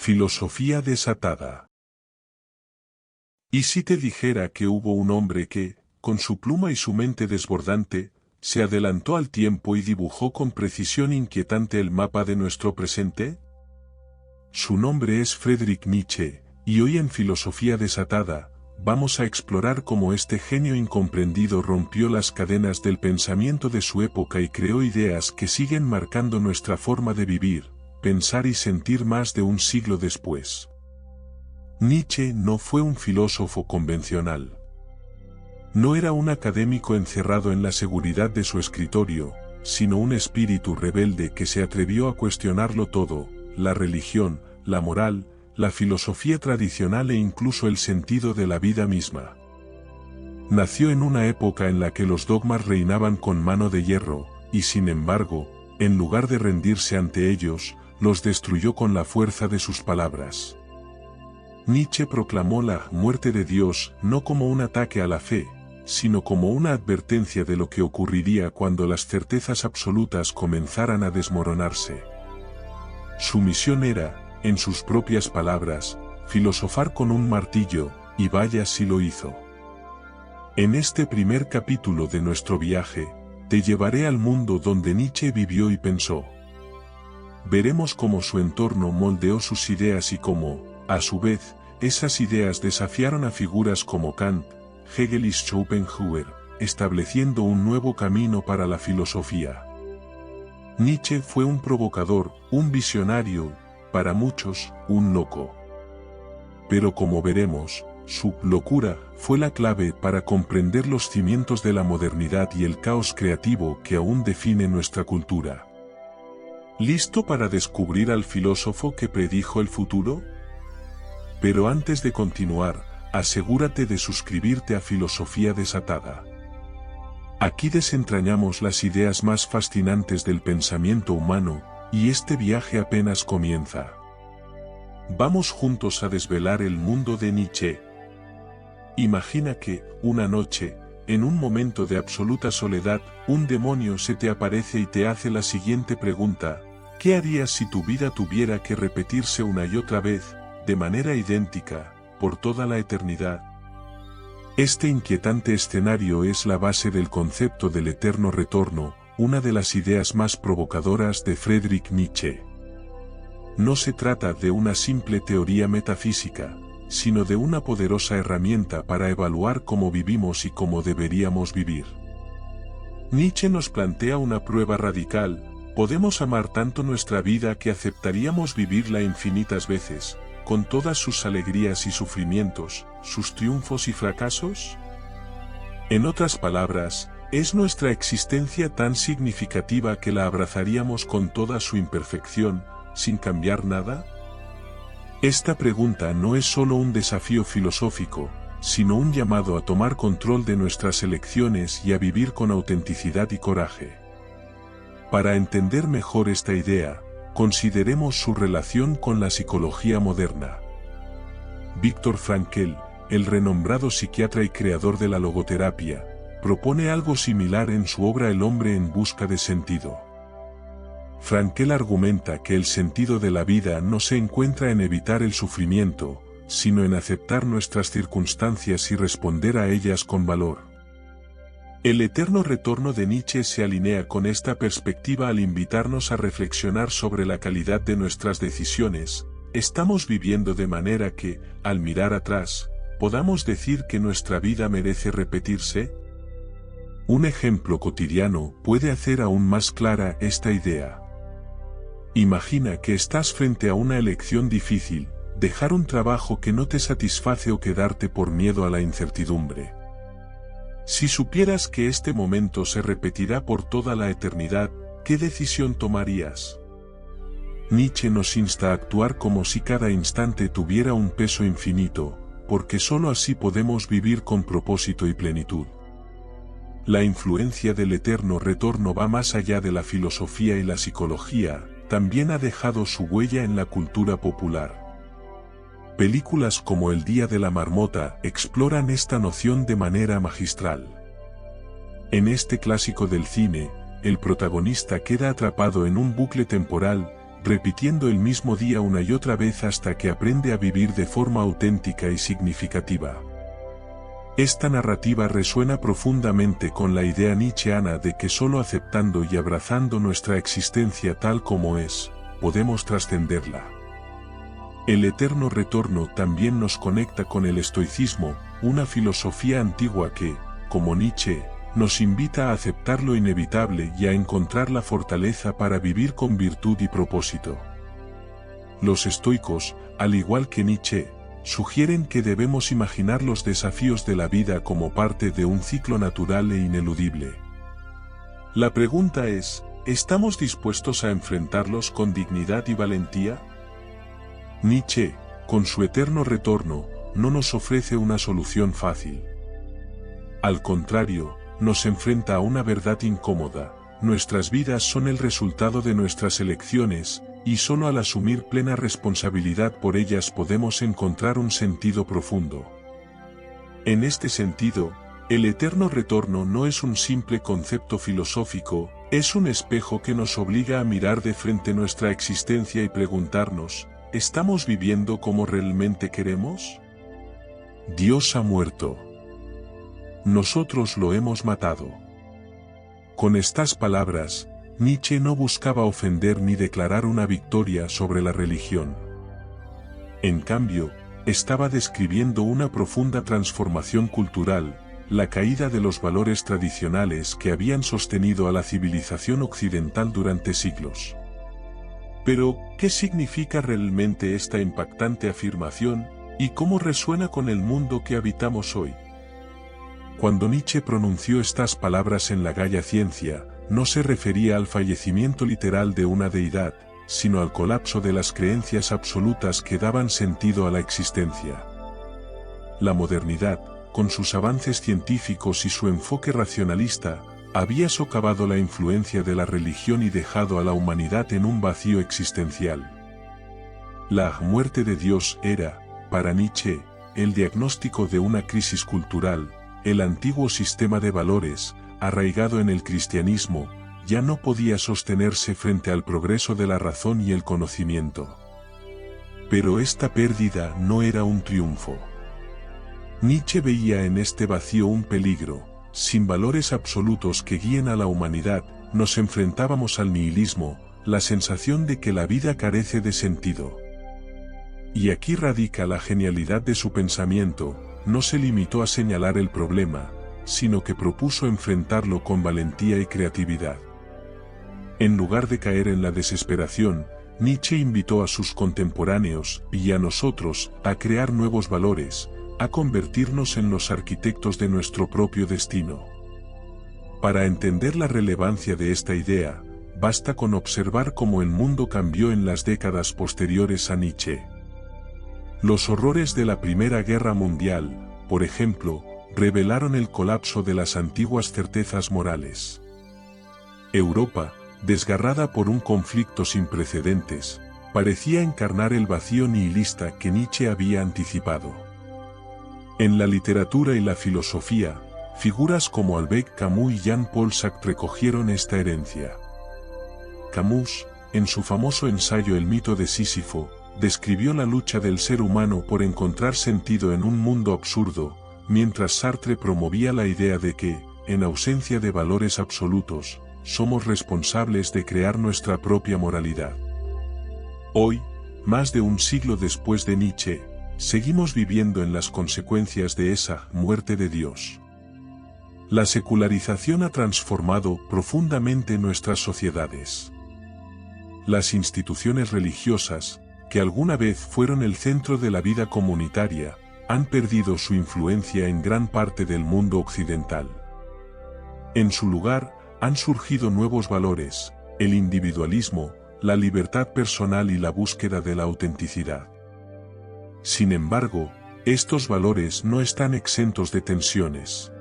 Filosofía desatada. ¿Y si te dijera que hubo un hombre que, con su pluma y su mente desbordante, se adelantó al tiempo y dibujó con precisión inquietante el mapa de nuestro presente? Su nombre es Friedrich Nietzsche, y hoy en Filosofía desatada, vamos a explorar cómo este genio incomprendido rompió las cadenas del pensamiento de su época y creó ideas que siguen marcando nuestra forma de vivir, pensar y sentir más de un siglo después. Nietzsche no fue un filósofo convencional. No era un académico encerrado en la seguridad de su escritorio, sino un espíritu rebelde que se atrevió a cuestionarlo todo, la religión, la moral, la filosofía tradicional e incluso el sentido de la vida misma. Nació en una época en la que los dogmas reinaban con mano de hierro, y sin embargo, en lugar de rendirse ante ellos, los destruyó con la fuerza de sus palabras. Nietzsche proclamó la muerte de Dios no como un ataque a la fe, sino como una advertencia de lo que ocurriría cuando las certezas absolutas comenzaran a desmoronarse. Su misión era, en sus propias palabras, filosofar con un martillo, y vaya si lo hizo. En este primer capítulo de nuestro viaje, te llevaré al mundo donde Nietzsche vivió y pensó. Veremos cómo su entorno moldeó sus ideas y cómo, a su vez, esas ideas desafiaron a figuras como Kant, Hegel y Schopenhauer, estableciendo un nuevo camino para la filosofía. Nietzsche fue un provocador, un visionario, para muchos, un loco. Pero como veremos, su locura fue la clave para comprender los cimientos de la modernidad y el caos creativo que aún define nuestra cultura. ¿Listo para descubrir al filósofo que predijo el futuro? Pero antes de continuar, asegúrate de suscribirte a Filosofía Desatada. Aquí desentrañamos las ideas más fascinantes del pensamiento humano, y este viaje apenas comienza. Vamos juntos a desvelar el mundo de Nietzsche. Imagina que, una noche, en un momento de absoluta soledad, un demonio se te aparece y te hace la siguiente pregunta: ¿qué harías si tu vida tuviera que repetirse una y otra vez, de manera idéntica, por toda la eternidad? Este inquietante escenario es la base del concepto del eterno retorno, una de las ideas más provocadoras de Friedrich Nietzsche. No se trata de una simple teoría metafísica, sino de una poderosa herramienta para evaluar cómo vivimos y cómo deberíamos vivir. Nietzsche nos plantea una prueba radical: ¿podemos amar tanto nuestra vida que aceptaríamos vivirla infinitas veces, con todas sus alegrías y sufrimientos, sus triunfos y fracasos? En otras palabras, ¿es nuestra existencia tan significativa que la abrazaríamos con toda su imperfección, sin cambiar nada? Esta pregunta no es solo un desafío filosófico, sino un llamado a tomar control de nuestras elecciones y a vivir con autenticidad y coraje. Para entender mejor esta idea, consideremos su relación con la psicología moderna. Viktor Frankl, el renombrado psiquiatra y creador de la logoterapia, propone algo similar en su obra El hombre en busca de sentido. Frankl argumenta que el sentido de la vida no se encuentra en evitar el sufrimiento, sino en aceptar nuestras circunstancias y responder a ellas con valor. El eterno retorno de Nietzsche se alinea con esta perspectiva al invitarnos a reflexionar sobre la calidad de nuestras decisiones. ¿Estamos viviendo de manera que, al mirar atrás, podamos decir que nuestra vida merece repetirse? Un ejemplo cotidiano puede hacer aún más clara esta idea. Imagina que estás frente a una elección difícil: dejar un trabajo que no te satisface o quedarte por miedo a la incertidumbre. Si supieras que este momento se repetirá por toda la eternidad, ¿qué decisión tomarías? Nietzsche nos insta a actuar como si cada instante tuviera un peso infinito, porque sólo así podemos vivir con propósito y plenitud. La influencia del eterno retorno va más allá de la filosofía y la psicología, también ha dejado su huella en la cultura popular. Películas como El día de la marmota exploran esta noción de manera magistral. En este clásico del cine, el protagonista queda atrapado en un bucle temporal, repitiendo el mismo día una y otra vez hasta que aprende a vivir de forma auténtica y significativa. Esta narrativa resuena profundamente con la idea nietzscheana de que solo aceptando y abrazando nuestra existencia tal como es, podemos trascenderla. El eterno retorno también nos conecta con el estoicismo, una filosofía antigua que, como Nietzsche, nos invita a aceptar lo inevitable y a encontrar la fortaleza para vivir con virtud y propósito. Los estoicos, al igual que Nietzsche, sugieren que debemos imaginar los desafíos de la vida como parte de un ciclo natural e ineludible. La pregunta es, ¿estamos dispuestos a enfrentarlos con dignidad y valentía? Nietzsche, con su eterno retorno, no nos ofrece una solución fácil. Al contrario, nos enfrenta a una verdad incómoda: nuestras vidas son el resultado de nuestras elecciones, y solo al asumir plena responsabilidad por ellas podemos encontrar un sentido profundo. En este sentido, el eterno retorno no es un simple concepto filosófico, es un espejo que nos obliga a mirar de frente nuestra existencia y preguntarnos, ¿estamos viviendo como realmente queremos? Dios ha muerto. Nosotros lo hemos matado. Con estas palabras, Nietzsche no buscaba ofender ni declarar una victoria sobre la religión. En cambio, estaba describiendo una profunda transformación cultural, la caída de los valores tradicionales que habían sostenido a la civilización occidental durante siglos. Pero, ¿qué significa realmente esta impactante afirmación, y cómo resuena con el mundo que habitamos hoy? Cuando Nietzsche pronunció estas palabras en la Gaia Ciencia, no se refería al fallecimiento literal de una deidad, sino al colapso de las creencias absolutas que daban sentido a la existencia. La modernidad, con sus avances científicos y su enfoque racionalista, había socavado la influencia de la religión y dejado a la humanidad en un vacío existencial. La muerte de Dios era, para Nietzsche, el diagnóstico de una crisis cultural. El antiguo sistema de valores, arraigado en el cristianismo, ya no podía sostenerse frente al progreso de la razón y el conocimiento. Pero esta pérdida no era un triunfo. Nietzsche veía en este vacío un peligro: sin valores absolutos que guíen a la humanidad, nos enfrentábamos al nihilismo, la sensación de que la vida carece de sentido. Y aquí radica la genialidad de su pensamiento. No se limitó a señalar el problema, sino que propuso enfrentarlo con valentía y creatividad. En lugar de caer en la desesperación, Nietzsche invitó a sus contemporáneos, y a nosotros, a crear nuevos valores, a convertirnos en los arquitectos de nuestro propio destino. Para entender la relevancia de esta idea, basta con observar cómo el mundo cambió en las décadas posteriores a Nietzsche. Los horrores de la Primera Guerra Mundial, por ejemplo, revelaron el colapso de las antiguas certezas morales. Europa, desgarrada por un conflicto sin precedentes, parecía encarnar el vacío nihilista que Nietzsche había anticipado. En la literatura y la filosofía, figuras como Albert Camus y Jean-Paul Sartre recogieron esta herencia. Camus, en su famoso ensayo El mito de Sísifo, describió la lucha del ser humano por encontrar sentido en un mundo absurdo, mientras Sartre promovía la idea de que, en ausencia de valores absolutos, somos responsables de crear nuestra propia moralidad. Hoy, más de un siglo después de Nietzsche, seguimos viviendo en las consecuencias de esa muerte de Dios. La secularización ha transformado profundamente nuestras sociedades. Las instituciones religiosas, que alguna vez fueron el centro de la vida comunitaria, han perdido su influencia en gran parte del mundo occidental. En su lugar, han surgido nuevos valores: el individualismo, la libertad personal y la búsqueda de la autenticidad. Sin embargo, estos valores no están exentos de tensiones.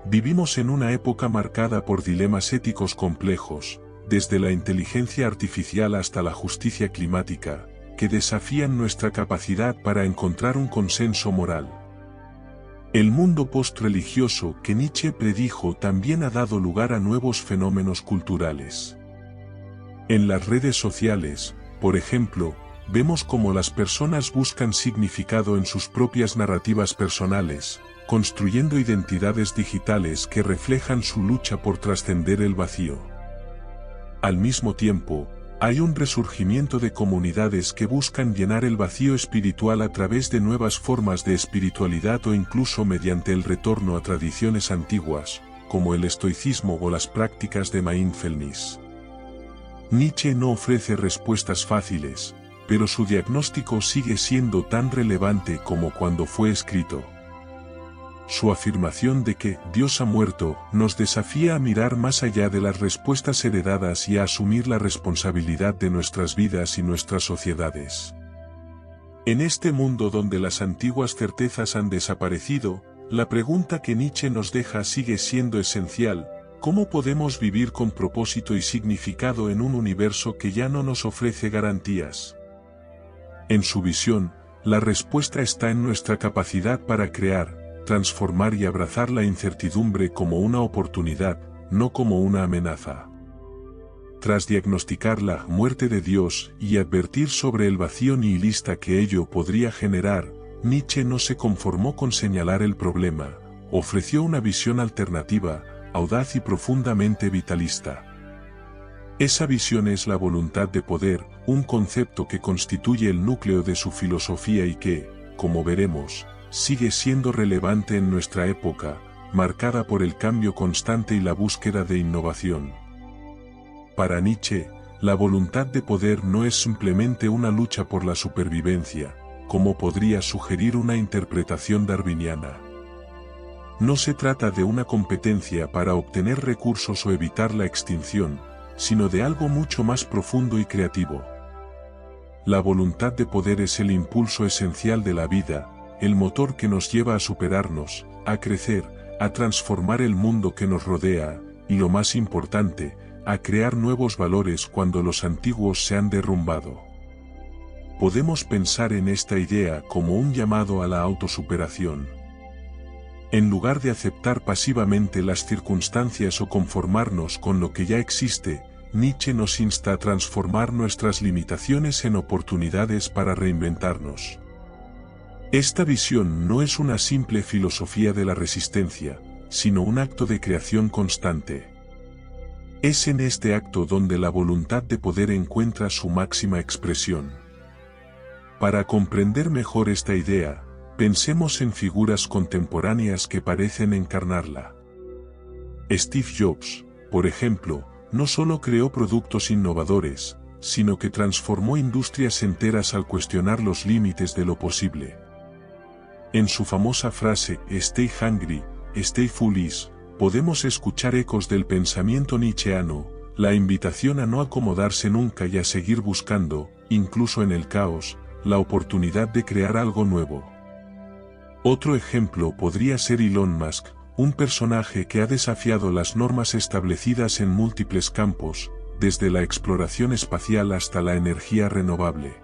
Vivimos en una época marcada por dilemas éticos complejos, desde la inteligencia artificial hasta la justicia climática, que desafían nuestra capacidad para encontrar un consenso moral. El mundo post-religioso que Nietzsche predijo también ha dado lugar a nuevos fenómenos culturales. En las redes sociales, por ejemplo, vemos cómo las personas buscan significado en sus propias narrativas personales, construyendo identidades digitales que reflejan su lucha por trascender el vacío. Al mismo tiempo, hay un resurgimiento de comunidades que buscan llenar el vacío espiritual a través de nuevas formas de espiritualidad o incluso mediante el retorno a tradiciones antiguas, como el estoicismo o las prácticas de mindfulness. Nietzsche no ofrece respuestas fáciles, pero su diagnóstico sigue siendo tan relevante como cuando fue escrito. Su afirmación de que Dios ha muerto nos desafía a mirar más allá de las respuestas heredadas y a asumir la responsabilidad de nuestras vidas y nuestras sociedades. En este mundo donde las antiguas certezas han desaparecido, la pregunta que Nietzsche nos deja sigue siendo esencial: ¿cómo podemos vivir con propósito y significado en un universo que ya no nos ofrece garantías? En su visión, la respuesta está en nuestra capacidad para crear, transformar y abrazar la incertidumbre como una oportunidad, no como una amenaza. Tras diagnosticar la muerte de Dios y advertir sobre el vacío nihilista que ello podría generar, Nietzsche no se conformó con señalar el problema, ofreció una visión alternativa, audaz y profundamente vitalista. Esa visión es la voluntad de poder, un concepto que constituye el núcleo de su filosofía y que, como veremos, sigue siendo relevante en nuestra época, marcada por el cambio constante y la búsqueda de innovación. Para Nietzsche, la voluntad de poder no es simplemente una lucha por la supervivencia, como podría sugerir una interpretación darwiniana. No se trata de una competencia para obtener recursos o evitar la extinción, sino de algo mucho más profundo y creativo. La voluntad de poder es el impulso esencial de la vida, el motor que nos lleva a superarnos, a crecer, a transformar el mundo que nos rodea, y lo más importante, a crear nuevos valores cuando los antiguos se han derrumbado. Podemos pensar en esta idea como un llamado a la autosuperación. En lugar de aceptar pasivamente las circunstancias o conformarnos con lo que ya existe, Nietzsche nos insta a transformar nuestras limitaciones en oportunidades para reinventarnos. Esta visión no es una simple filosofía de la resistencia, sino un acto de creación constante. Es en este acto donde la voluntad de poder encuentra su máxima expresión. Para comprender mejor esta idea, pensemos en figuras contemporáneas que parecen encarnarla. Steve Jobs, por ejemplo, no solo creó productos innovadores, sino que transformó industrias enteras al cuestionar los límites de lo posible. En su famosa frase, "Stay hungry, stay foolish", podemos escuchar ecos del pensamiento nietzscheano, la invitación a no acomodarse nunca y a seguir buscando, incluso en el caos, la oportunidad de crear algo nuevo. Otro ejemplo podría ser Elon Musk, un personaje que ha desafiado las normas establecidas en múltiples campos, desde la exploración espacial hasta la energía renovable.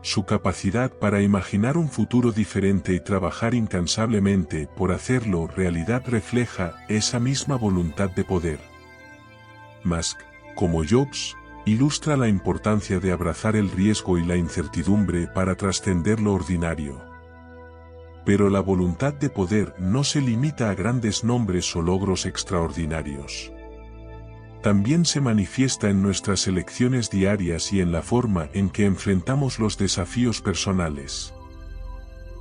Su capacidad para imaginar un futuro diferente y trabajar incansablemente por hacerlo realidad refleja esa misma voluntad de poder. Musk, como Jobs, ilustra la importancia de abrazar el riesgo y la incertidumbre para trascender lo ordinario. Pero la voluntad de poder no se limita a grandes nombres o logros extraordinarios. También se manifiesta en nuestras elecciones diarias y en la forma en que enfrentamos los desafíos personales.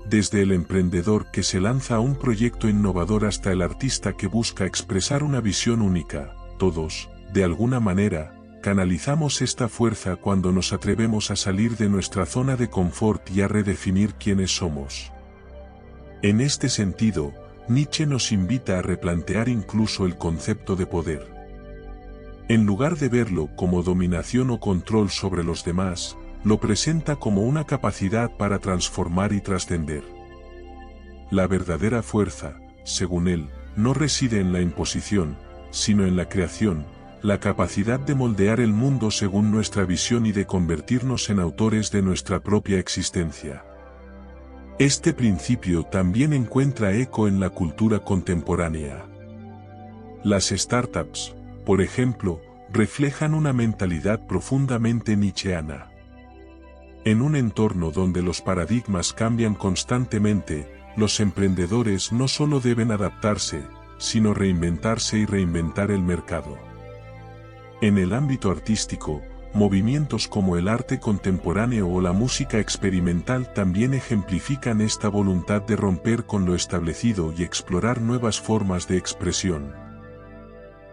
Desde el emprendedor que se lanza a un proyecto innovador hasta el artista que busca expresar una visión única, todos, de alguna manera, canalizamos esta fuerza cuando nos atrevemos a salir de nuestra zona de confort y a redefinir quiénes somos. En este sentido, Nietzsche nos invita a replantear incluso el concepto de poder. En lugar de verlo como dominación o control sobre los demás, lo presenta como una capacidad para transformar y trascender. La verdadera fuerza, según él, no reside en la imposición, sino en la creación, la capacidad de moldear el mundo según nuestra visión y de convertirnos en autores de nuestra propia existencia. Este principio también encuentra eco en la cultura contemporánea. Las startups, por ejemplo, reflejan una mentalidad profundamente nietzscheana. En un entorno donde los paradigmas cambian constantemente, los emprendedores no solo deben adaptarse, sino reinventarse y reinventar el mercado. En el ámbito artístico, movimientos como el arte contemporáneo o la música experimental también ejemplifican esta voluntad de romper con lo establecido y explorar nuevas formas de expresión.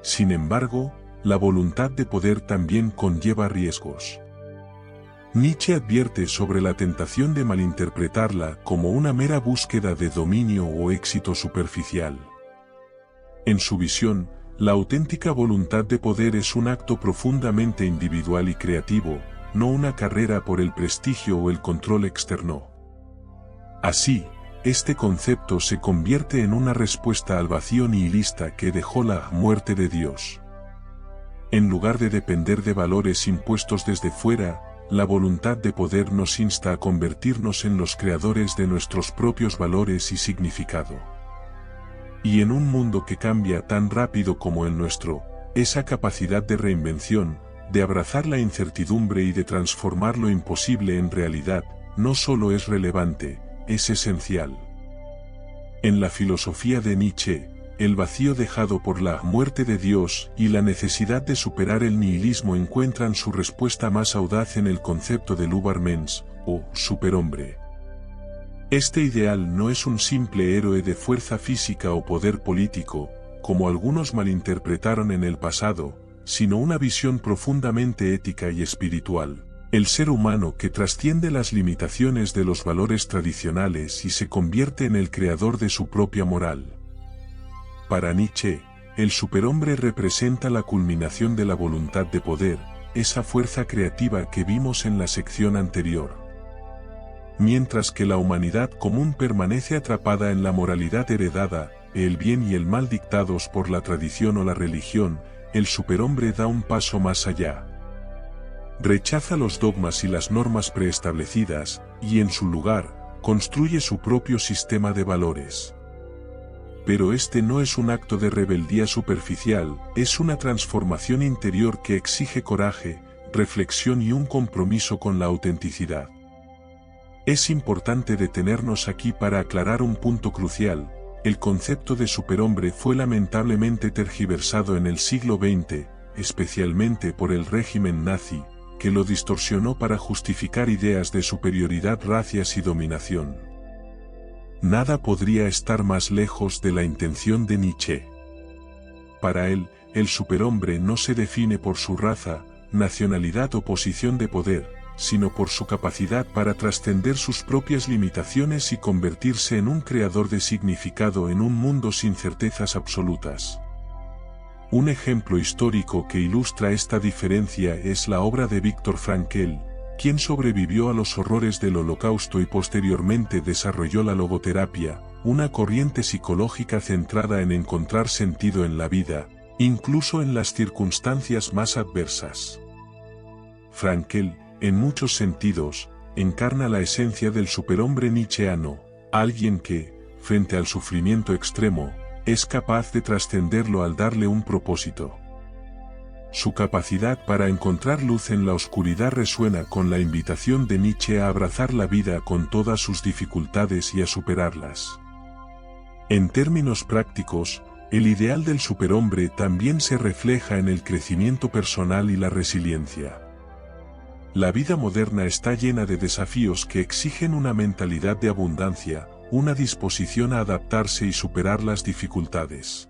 Sin embargo, la voluntad de poder también conlleva riesgos. Nietzsche advierte sobre la tentación de malinterpretarla como una mera búsqueda de dominio o éxito superficial. En su visión, la auténtica voluntad de poder es un acto profundamente individual y creativo, no una carrera por el prestigio o el control externo. Así, este concepto se convierte en una respuesta al vacío nihilista que dejó la muerte de Dios. En lugar de depender de valores impuestos desde fuera, la voluntad de poder nos insta a convertirnos en los creadores de nuestros propios valores y significado. Y en un mundo que cambia tan rápido como el nuestro, esa capacidad de reinvención, de abrazar la incertidumbre y de transformar lo imposible en realidad, no solo es relevante, es esencial. En la filosofía de Nietzsche, el vacío dejado por la muerte de Dios y la necesidad de superar el nihilismo encuentran su respuesta más audaz en el concepto del Übermensch, o superhombre. Este ideal no es un simple héroe de fuerza física o poder político, como algunos malinterpretaron en el pasado, sino una visión profundamente ética y espiritual. El ser humano que trasciende las limitaciones de los valores tradicionales y se convierte en el creador de su propia moral. Para Nietzsche, el superhombre representa la culminación de la voluntad de poder, esa fuerza creativa que vimos en la sección anterior. Mientras que la humanidad común permanece atrapada en la moralidad heredada, el bien y el mal dictados por la tradición o la religión, el superhombre da un paso más allá. Rechaza los dogmas y las normas preestablecidas, y en su lugar, construye su propio sistema de valores. Pero este no es un acto de rebeldía superficial, es una transformación interior que exige coraje, reflexión y un compromiso con la autenticidad. Es importante detenernos aquí para aclarar un punto crucial. El concepto de superhombre fue lamentablemente tergiversado en el siglo XX, especialmente por el régimen nazi, que lo distorsionó para justificar ideas de superioridad racias y dominación. Nada podría estar más lejos de la intención de Nietzsche. Para él, el superhombre no se define por su raza, nacionalidad o posición de poder, sino por su capacidad para trascender sus propias limitaciones y convertirse en un creador de significado en un mundo sin certezas absolutas. Un ejemplo histórico que ilustra esta diferencia es la obra de Viktor Frankl, quien sobrevivió a los horrores del Holocausto y posteriormente desarrolló la logoterapia, una corriente psicológica centrada en encontrar sentido en la vida, incluso en las circunstancias más adversas. Frankl, en muchos sentidos, encarna la esencia del superhombre nietzscheano, alguien que, frente al sufrimiento extremo, es capaz de trascenderlo al darle un propósito. Su capacidad para encontrar luz en la oscuridad resuena con la invitación de Nietzsche a abrazar la vida con todas sus dificultades y a superarlas. En términos prácticos, el ideal del superhombre también se refleja en el crecimiento personal y la resiliencia. La vida moderna está llena de desafíos que exigen una mentalidad de abundancia, una disposición a adaptarse y superar las dificultades.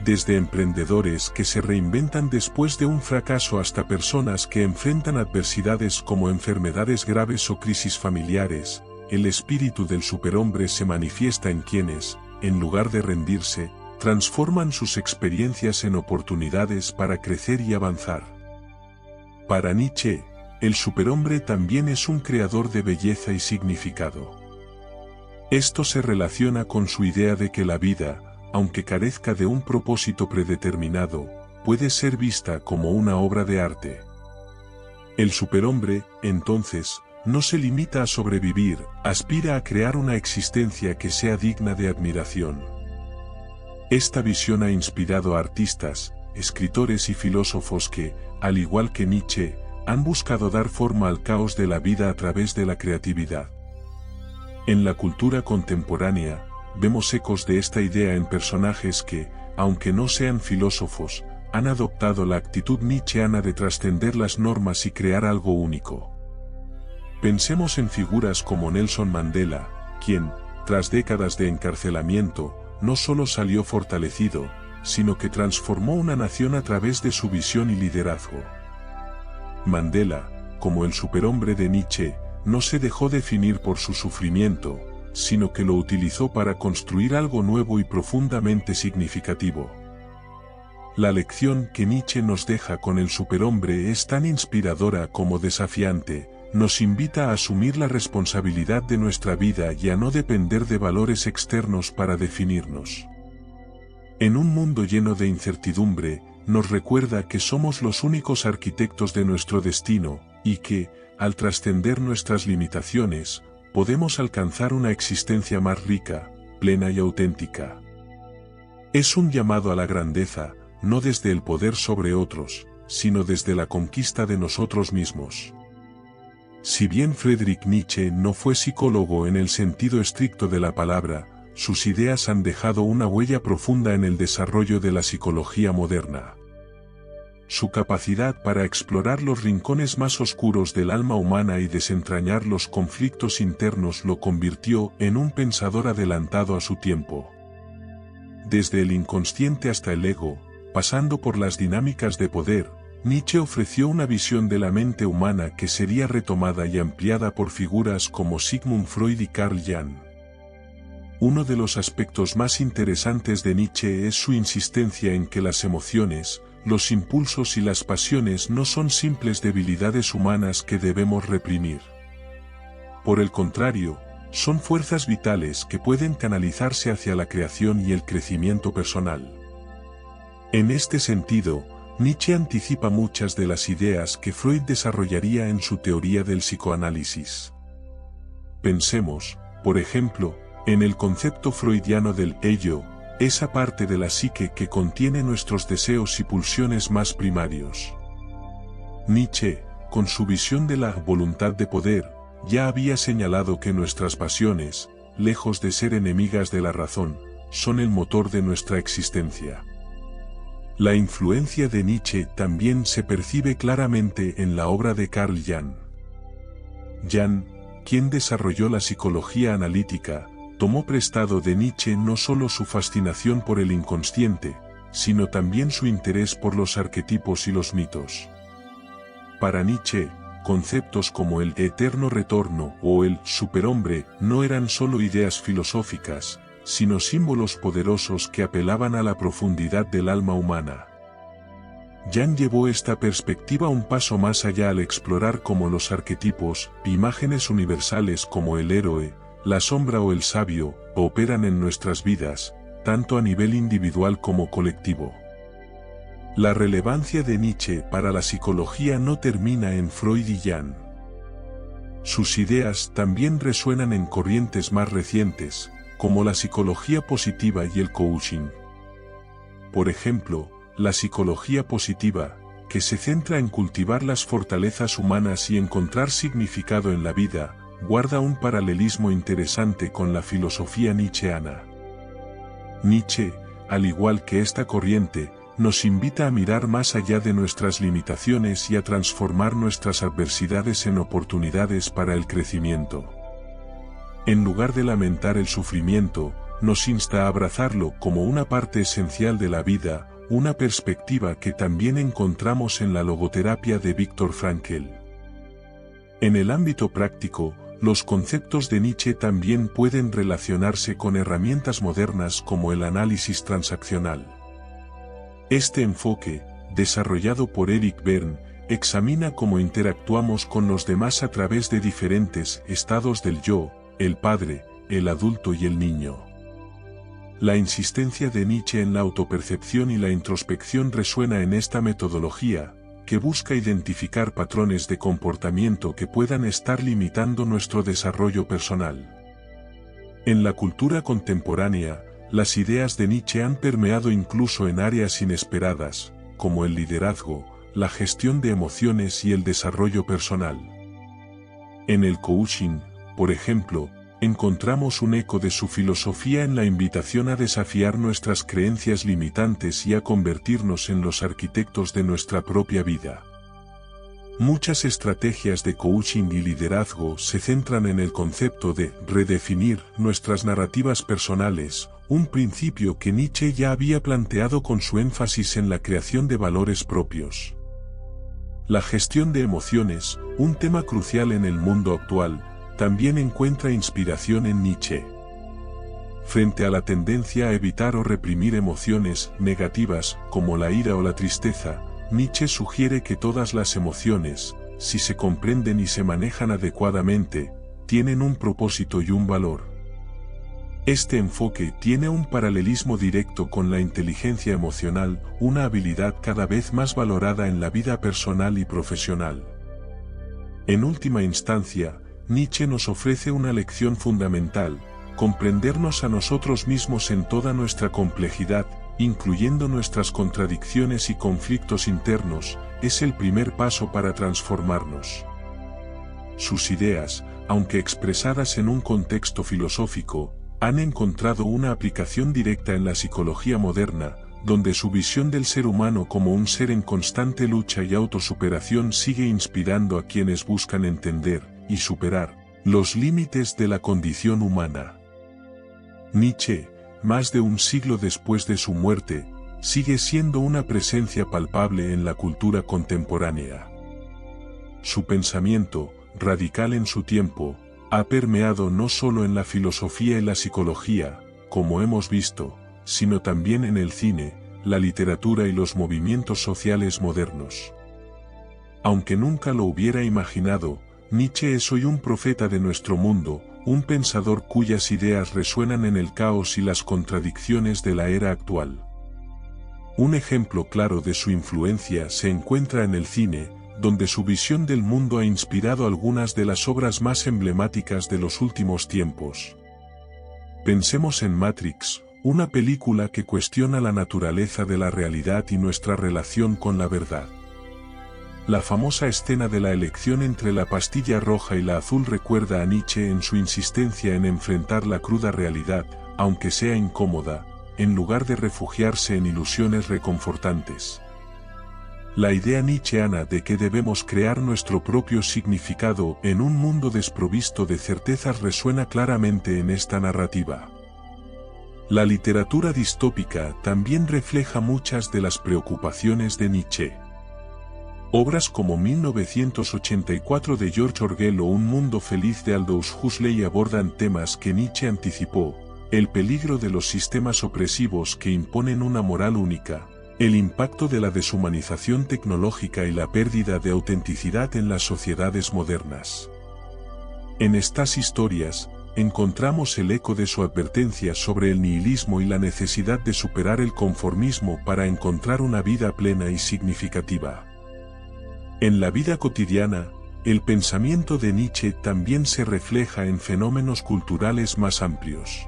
Desde emprendedores que se reinventan después de un fracaso hasta personas que enfrentan adversidades como enfermedades graves o crisis familiares, el espíritu del superhombre se manifiesta en quienes, en lugar de rendirse, transforman sus experiencias en oportunidades para crecer y avanzar. Para Nietzsche, el superhombre también es un creador de belleza y significado. Esto se relaciona con su idea de que la vida, aunque carezca de un propósito predeterminado, puede ser vista como una obra de arte. El superhombre, entonces, no se limita a sobrevivir, aspira a crear una existencia que sea digna de admiración. Esta visión ha inspirado a artistas, escritores y filósofos que, al igual que Nietzsche, han buscado dar forma al caos de la vida a través de la creatividad. En la cultura contemporánea, vemos ecos de esta idea en personajes que, aunque no sean filósofos, han adoptado la actitud nietzscheana de trascender las normas y crear algo único. Pensemos en figuras como Nelson Mandela, quien, tras décadas de encarcelamiento, no solo salió fortalecido, sino que transformó una nación a través de su visión y liderazgo. Mandela, como el superhombre de Nietzsche, no se dejó definir por su sufrimiento, sino que lo utilizó para construir algo nuevo y profundamente significativo. La lección que Nietzsche nos deja con el superhombre es tan inspiradora como desafiante, nos invita a asumir la responsabilidad de nuestra vida y a no depender de valores externos para definirnos. En un mundo lleno de incertidumbre, nos recuerda que somos los únicos arquitectos de nuestro destino, y que, al trascender nuestras limitaciones, podemos alcanzar una existencia más rica, plena y auténtica. Es un llamado a la grandeza, no desde el poder sobre otros, sino desde la conquista de nosotros mismos. Si bien Friedrich Nietzsche no fue psicólogo en el sentido estricto de la palabra, sus ideas han dejado una huella profunda en el desarrollo de la psicología moderna. Su capacidad para explorar los rincones más oscuros del alma humana y desentrañar los conflictos internos lo convirtió en un pensador adelantado a su tiempo. Desde el inconsciente hasta el ego, pasando por las dinámicas de poder, Nietzsche ofreció una visión de la mente humana que sería retomada y ampliada por figuras como Sigmund Freud y Carl Jung. Uno de los aspectos más interesantes de Nietzsche es su insistencia en que las emociones, los impulsos y las pasiones no son simples debilidades humanas que debemos reprimir. Por el contrario, son fuerzas vitales que pueden canalizarse hacia la creación y el crecimiento personal. En este sentido, Nietzsche anticipa muchas de las ideas que Freud desarrollaría en su teoría del psicoanálisis. Pensemos, por ejemplo, en el concepto freudiano del ello, esa parte de la psique que contiene nuestros deseos y pulsiones más primarios. Nietzsche, con su visión de la voluntad de poder, ya había señalado que nuestras pasiones, lejos de ser enemigas de la razón, son el motor de nuestra existencia. La influencia de Nietzsche también se percibe claramente en la obra de Carl Jung. Jung, quien desarrolló la psicología analítica, tomó prestado de Nietzsche no solo su fascinación por el inconsciente, sino también su interés por los arquetipos y los mitos. Para Nietzsche, conceptos como el eterno retorno o el superhombre no eran solo ideas filosóficas, sino símbolos poderosos que apelaban a la profundidad del alma humana. Jung llevó esta perspectiva un paso más allá al explorar cómo los arquetipos, imágenes universales como el héroe, la sombra o el sabio, operan en nuestras vidas, tanto a nivel individual como colectivo. La relevancia de Nietzsche para la psicología no termina en Freud y Jung. Sus ideas también resuenan en corrientes más recientes, como la psicología positiva y el coaching. Por ejemplo, la psicología positiva, que se centra en cultivar las fortalezas humanas y encontrar significado en la vida, guarda un paralelismo interesante con la filosofía nietzscheana. Nietzsche, al igual que esta corriente, nos invita a mirar más allá de nuestras limitaciones y a transformar nuestras adversidades en oportunidades para el crecimiento. En lugar de lamentar el sufrimiento, nos insta a abrazarlo como una parte esencial de la vida, una perspectiva que también encontramos en la logoterapia de Viktor Frankl. En el ámbito práctico, los conceptos de Nietzsche también pueden relacionarse con herramientas modernas como el análisis transaccional. Este enfoque, desarrollado por Eric Berne, examina cómo interactuamos con los demás a través de diferentes estados del yo, el padre, el adulto y el niño. La insistencia de Nietzsche en la autopercepción y la introspección resuena en esta metodología, que busca identificar patrones de comportamiento que puedan estar limitando nuestro desarrollo personal. En la cultura contemporánea, las ideas de Nietzsche han permeado incluso en áreas inesperadas, como el liderazgo, la gestión de emociones y el desarrollo personal. En el coaching, por ejemplo, encontramos un eco de su filosofía en la invitación a desafiar nuestras creencias limitantes y a convertirnos en los arquitectos de nuestra propia vida. Muchas estrategias de coaching y liderazgo se centran en el concepto de redefinir nuestras narrativas personales, un principio que Nietzsche ya había planteado con su énfasis en la creación de valores propios. La gestión de emociones, un tema crucial en el mundo actual, también encuentra inspiración en Nietzsche. Frente a la tendencia a evitar o reprimir emociones negativas, como la ira o la tristeza, Nietzsche sugiere que todas las emociones, si se comprenden y se manejan adecuadamente, tienen un propósito y un valor. Este enfoque tiene un paralelismo directo con la inteligencia emocional, una habilidad cada vez más valorada en la vida personal y profesional. En última instancia, Nietzsche nos ofrece una lección fundamental: comprendernos a nosotros mismos en toda nuestra complejidad, incluyendo nuestras contradicciones y conflictos internos, es el primer paso para transformarnos. Sus ideas, aunque expresadas en un contexto filosófico, han encontrado una aplicación directa en la psicología moderna, donde su visión del ser humano como un ser en constante lucha y autosuperación sigue inspirando a quienes buscan entender y superar los límites de la condición humana. Nietzsche, más de un siglo después de su muerte, sigue siendo una presencia palpable en la cultura contemporánea. Su pensamiento, radical en su tiempo, ha permeado no solo en la filosofía y la psicología, como hemos visto, sino también en el cine, la literatura y los movimientos sociales modernos. Aunque nunca lo hubiera imaginado, Nietzsche es hoy un profeta de nuestro mundo, un pensador cuyas ideas resuenan en el caos y las contradicciones de la era actual. Un ejemplo claro de su influencia se encuentra en el cine, donde su visión del mundo ha inspirado algunas de las obras más emblemáticas de los últimos tiempos. Pensemos en Matrix, una película que cuestiona la naturaleza de la realidad y nuestra relación con la verdad. La famosa escena de la elección entre la pastilla roja y la azul recuerda a Nietzsche en su insistencia en enfrentar la cruda realidad, aunque sea incómoda, en lugar de refugiarse en ilusiones reconfortantes. La idea nietzscheana de que debemos crear nuestro propio significado en un mundo desprovisto de certezas resuena claramente en esta narrativa. La literatura distópica también refleja muchas de las preocupaciones de Nietzsche. Obras como 1984 de George Orwell o Un mundo feliz de Aldous Huxley abordan temas que Nietzsche anticipó: el peligro de los sistemas opresivos que imponen una moral única, el impacto de la deshumanización tecnológica y la pérdida de autenticidad en las sociedades modernas. En estas historias, encontramos el eco de su advertencia sobre el nihilismo y la necesidad de superar el conformismo para encontrar una vida plena y significativa. En la vida cotidiana, el pensamiento de Nietzsche también se refleja en fenómenos culturales más amplios.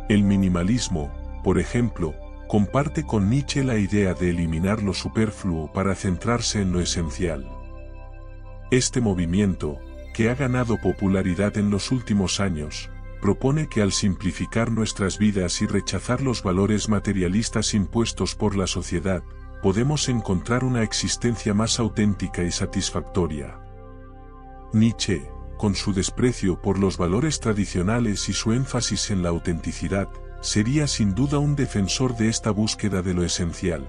El minimalismo, por ejemplo, comparte con Nietzsche la idea de eliminar lo superfluo para centrarse en lo esencial. Este movimiento, que ha ganado popularidad en los últimos años, propone que al simplificar nuestras vidas y rechazar los valores materialistas impuestos por la sociedad, podemos encontrar una existencia más auténtica y satisfactoria. Nietzsche, con su desprecio por los valores tradicionales y su énfasis en la autenticidad, sería sin duda un defensor de esta búsqueda de lo esencial.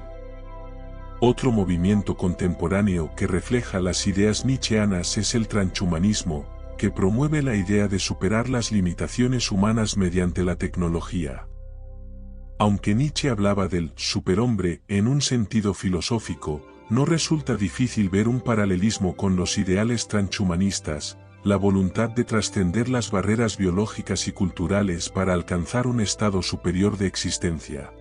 Otro movimiento contemporáneo que refleja las ideas nietzscheanas es el transhumanismo, que promueve la idea de superar las limitaciones humanas mediante la tecnología. Aunque Nietzsche hablaba del superhombre en un sentido filosófico, no resulta difícil ver un paralelismo con los ideales transhumanistas, la voluntad de trascender las barreras biológicas y culturales para alcanzar un estado superior de existencia.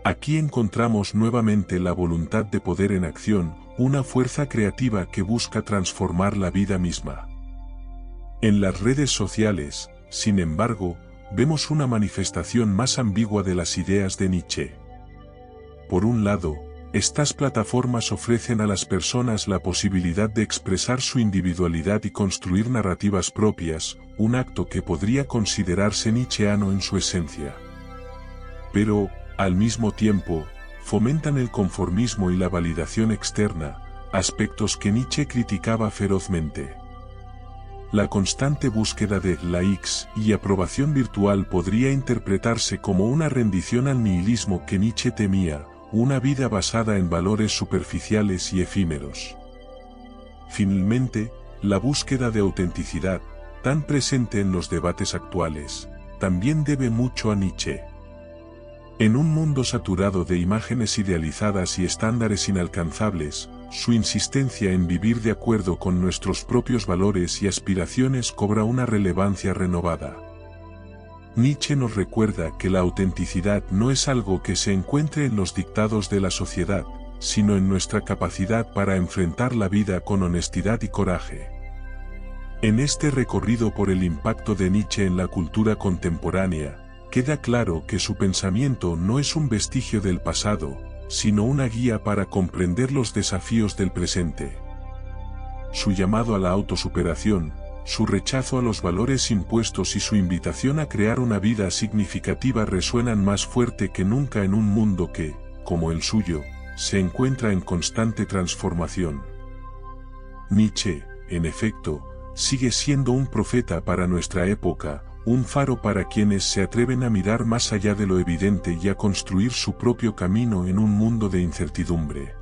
Aquí encontramos nuevamente la voluntad de poder en acción, una fuerza creativa que busca transformar la vida misma. En las redes sociales, sin embargo, vemos una manifestación más ambigua de las ideas de Nietzsche. Por un lado, Estas plataformas ofrecen a las personas la posibilidad de expresar su individualidad y construir narrativas propias, un acto que podría considerarse nietzscheano en su esencia. Pero, al mismo tiempo, fomentan el conformismo y la validación externa, aspectos que Nietzsche criticaba ferozmente. La constante búsqueda de likes y aprobación virtual podría interpretarse como una rendición al nihilismo que Nietzsche temía, una vida basada en valores superficiales y efímeros. Finalmente, la búsqueda de autenticidad, tan presente en los debates actuales, también debe mucho a Nietzsche. En un mundo saturado de imágenes idealizadas y estándares inalcanzables, su insistencia en vivir de acuerdo con nuestros propios valores y aspiraciones cobra una relevancia renovada. Nietzsche nos recuerda que la autenticidad no es algo que se encuentre en los dictados de la sociedad, sino en nuestra capacidad para enfrentar la vida con honestidad y coraje. En este recorrido por el impacto de Nietzsche en la cultura contemporánea, queda claro que su pensamiento no es un vestigio del pasado, sino una guía para comprender los desafíos del presente. Su llamado a la autosuperación, su rechazo a los valores impuestos y su invitación a crear una vida significativa resuenan más fuerte que nunca en un mundo que, como el suyo, se encuentra en constante transformación. Nietzsche, en efecto, sigue siendo un profeta para nuestra época, un faro para quienes se atreven a mirar más allá de lo evidente y a construir su propio camino en un mundo de incertidumbre.